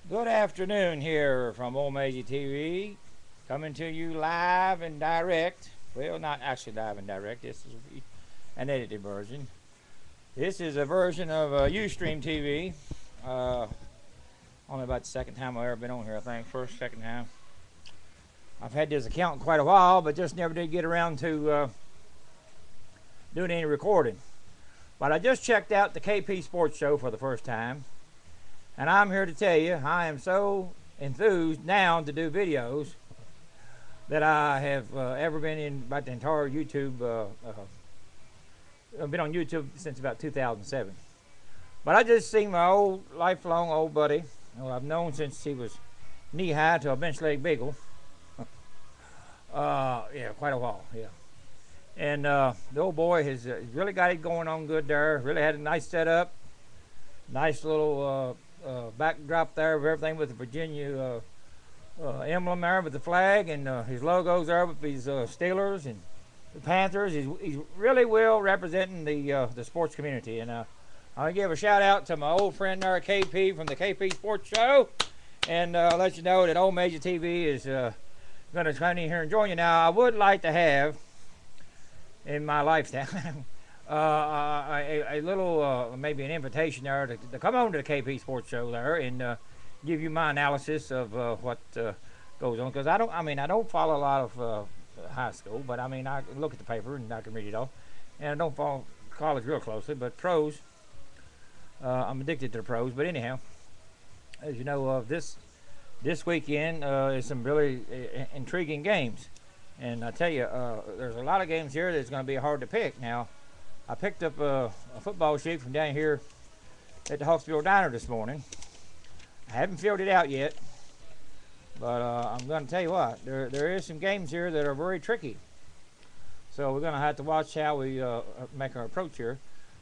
Good afternoon here from OlmazeyTV, coming to you live and direct. Well, not actually live and direct. This is an edited version. This is a version of Ustream TV. Uh, Only about the second time I've ever been on here, I think. First, second time. I've had this account quite a while, but just never did get around to doing any recording. But I just checked out the KP Sports Show for the first time. And I'm here to tell you, I am so enthused now to do videos that I have ever been in about the entire YouTube. I've been on YouTube since about 2007. But I just seen my lifelong old buddy, who I've known since he was knee-high to a bench leg beagle. Yeah, quite a while, yeah. And the old boy has really got it going on good there. Really had a nice setup. Nice little backdrop there of everything with the Virginia emblem there with the flag, and his logos there with these Steelers and the Panthers. He's really well representing the sports community, and I'll give a shout out to my old friend there, KP from the KP Sports Show, and let you know that OlmazeyTV is going to come in here and join you. Now, I would like to have in my lifetime a little, maybe an invitation there to come on to the KP Sports Show there and give you my analysis of what goes on. Because I don't follow a lot of high school, but I mean, I look at the paper and I can read it all. And I don't follow college real closely, but pros, I'm addicted to the pros. But anyhow, as you know, this weekend is some really intriguing games. And I tell you, there's a lot of games here that's going to be hard to pick. Now, I picked up a football sheet from down here at the Hawksville Diner this morning. I haven't filled it out yet, but I'm going to tell you what, there is some games here that are very tricky. So we're going to have to watch how we make our approach here.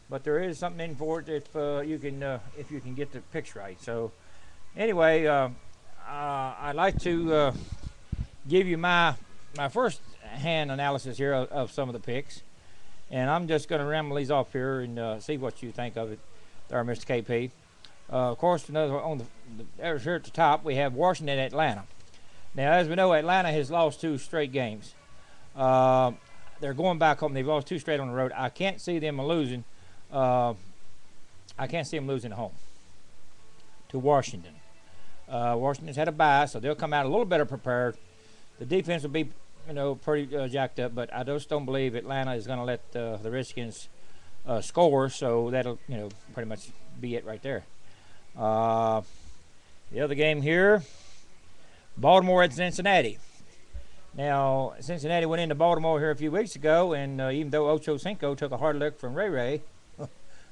But there is something in for it if you can get the picks right. So anyway, I'd like to give you my first hand analysis here of some of the picks. And I'm just going to ramble these off here and see what you think of it there, Mr. KP. Of course, on the here at the top, we have Washington and Atlanta. Now, as we know, Atlanta has lost 2 straight games. They're going back home. They've lost 2 straight on the road. I can't see them losing. I can't see them losing at home to Washington. Washington's had a bye, so they'll come out a little better prepared. The defense will be pretty jacked up, but I just don't believe Atlanta is going to let the Redskins score, so that'll, pretty much be it right there. The other game here, Baltimore at Cincinnati. Now, Cincinnati went into Baltimore here a few weeks ago, and even though Ocho Cinco took a hard look from Ray,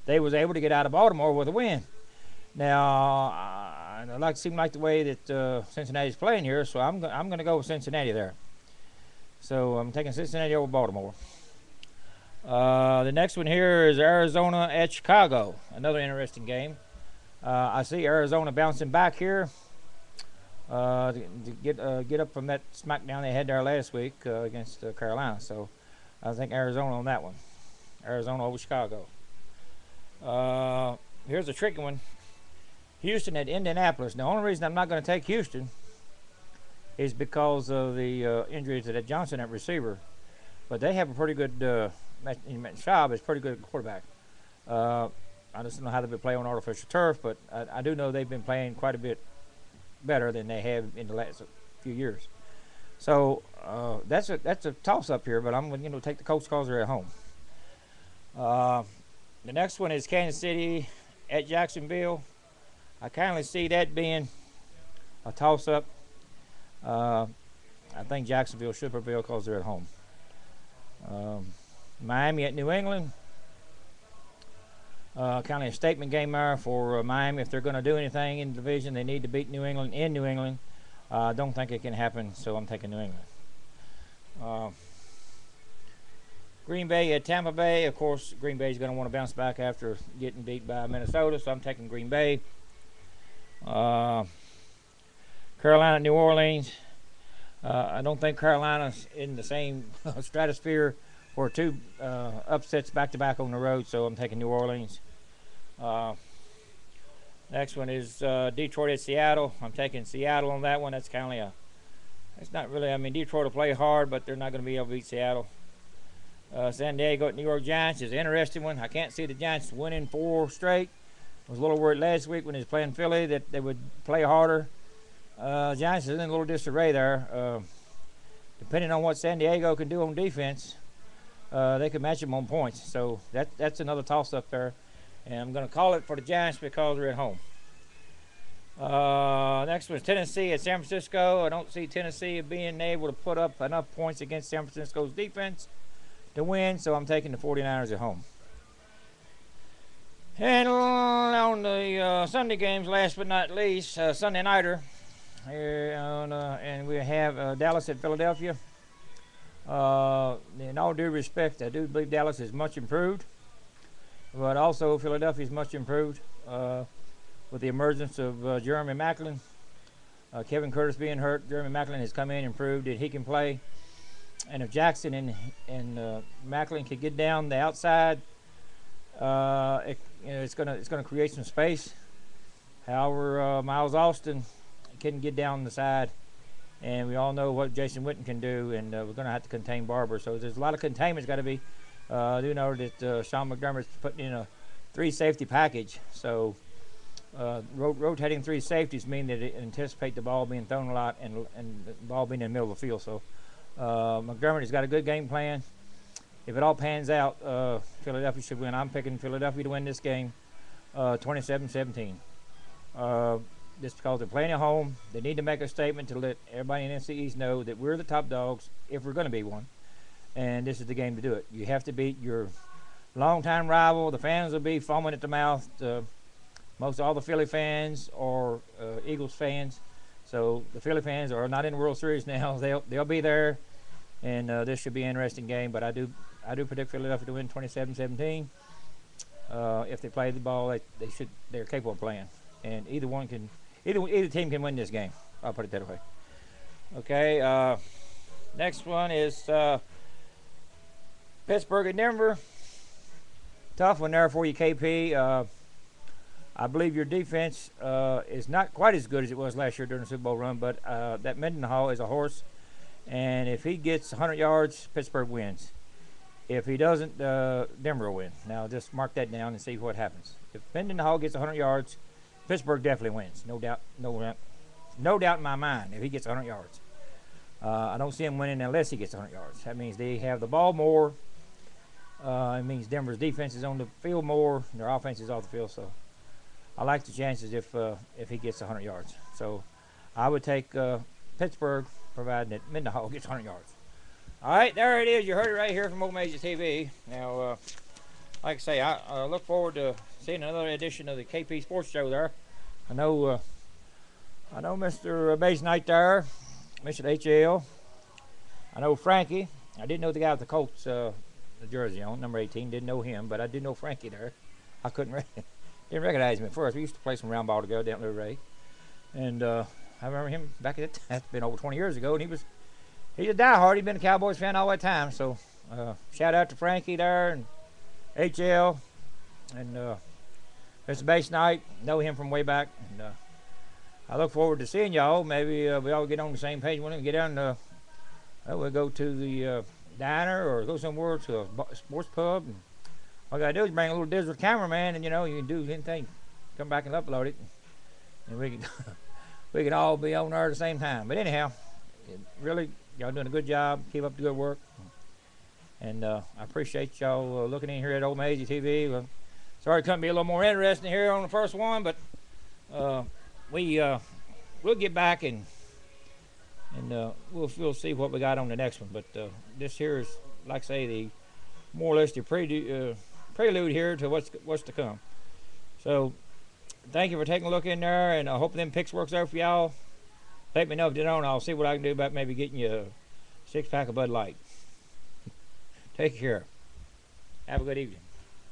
they was able to get out of Baltimore with a win. Now, it seemed like the way that Cincinnati's playing here, so I'm going to go with Cincinnati there. So I'm taking Cincinnati over Baltimore. The next one here is Arizona at Chicago. Another interesting game. I see Arizona bouncing back here to get up from that smackdown they had there last week against Carolina. So I think Arizona on that one. Arizona over Chicago. Here's a tricky one. Houston at Indianapolis. The only reason I'm not going to take Houston is because of the injury to that Johnson at receiver. But they have a pretty good Schaub is a pretty good quarterback. I just don't know how they've been playing on artificial turf, but I do know they've been playing quite a bit better than they have in the last few years. So that's a toss-up here, but I'm going to take the Colts because they're at home. The next one is Kansas City at Jacksonville. I kindly see that being a toss-up. I think Jacksonville should prevail because they're at home. Miami at New England. Kind of a statement game there for Miami. If they're going to do anything in the division, they need to beat New England in New England. I don't think it can happen, so I'm taking New England. Green Bay at Tampa Bay. Of course, Green Bay is going to want to bounce back after getting beat by Minnesota, so I'm taking Green Bay. Carolina, New Orleans. I don't think Carolina's in the same stratosphere for 2 upsets back-to-back on the road, so I'm taking New Orleans. Next one is Detroit at Seattle. I'm taking Seattle on that one. That's kind of it's not really, I mean, Detroit will play hard, but they're not going to be able to beat Seattle. San Diego at New York Giants is an interesting one. I can't see the Giants winning 4 straight. I was a little worried last week when they was playing Philly that they would play harder. Giants is in a little disarray there. Depending on what San Diego can do on defense, they could match them on points. So that's another toss-up there. And I'm going to call it for the Giants because they're at home. Next one is Tennessee at San Francisco. I don't see Tennessee being able to put up enough points against San Francisco's defense to win, so I'm taking the 49ers at home. And on the Sunday games, last but not least, Sunday nighter, and we have Dallas at Philadelphia. In all due respect, I do believe Dallas is much improved, but also Philadelphia is much improved with the emergence of Jeremy Maclin. Kevin Curtis being hurt, Jeremy Maclin has come in and proved that he can play. And if Jackson and Maclin could get down the outside, it's gonna create some space. However, Miles Austin couldn't get down the side, and we all know what Jason Witten can do, and we're gonna have to contain Barber. So there's a lot of containment's got to be. I do know that Sean McDermott's putting in a 3 safety package, so rotating 3 safeties mean that it anticipate the ball being thrown a lot and the ball being in the middle of the field. So McDermott has got a good game plan. If it all pans out, Philadelphia should win. I'm picking Philadelphia to win this game 27-17. Just because they're playing at home, they need to make a statement to let everybody in NFC East know that we're the top dogs if we're going to be one. And this is the game to do it. You have to beat your longtime rival. The fans will be foaming at the mouth. Most all the Philly fans are Eagles fans. So the Philly fans are not in the World Series now. They'll be there, and this should be an interesting game. But I do predict Philadelphia to win 27-17. If they play the ball, they're capable of playing, and either team can win this game. I'll put it that way. Okay. Next one is Pittsburgh and Denver. Tough one there for you, KP. I believe your defense is not quite as good as it was last year during the Super Bowl run, but that Mendenhall is a horse, and if he gets 100 yards, Pittsburgh wins. If he doesn't, Denver will win. Now, just mark that down and see what happens. If Mendenhall gets 100 yards, Pittsburgh definitely wins. No doubt in my mind if he gets 100 yards. I don't see him winning unless he gets 100 yards. That means they have the ball more. It means Denver's defense is on the field more, and their offense is off the field, so I like the chances if he gets 100 yards. So I would take Pittsburgh, providing that Mendenhall gets 100 yards. All right, there it is. You heard it right here from OlmazeyTV. Now, like I say, I look forward to seeing another edition of the KP Sports Show there. I know Mr. Base Knight there, Mr. HL. I know Frankie. I didn't know the guy with the Colts the jersey on, number 18. Didn't know him, but I did know Frankie there. I didn't recognize him at first. We used to play some round ball together down at Little Ray. And I remember him back at that. That's been over 20 years ago, and he's a diehard. He's been a Cowboys fan all that time. So shout out to Frankie there and HL and Mr. Base Knight. Know him from way back. And I look forward to seeing y'all. Maybe we all get on the same page. We'll get down. We'll go to the diner or go somewhere to a sports pub. And all I gotta do is bring a little digital cameraman, and you can do anything. Come back and upload it, and we can all be on there at the same time. But anyhow, really, y'all doing a good job. Keep up the good work, and I appreciate y'all looking in here at OlmazeyTV. Well, sorry it couldn't be a little more interesting here on the first one, but we'll get back and we'll see what we got on the next one. But this here is, like I say, the more or less the prelude here to what's to come. So thank you for taking a look in there, and I hope them picks works out for y'all. Let me know if they don't. I'll see what I can do about maybe getting you a 6-pack of Bud Light. Take care. Have a good evening.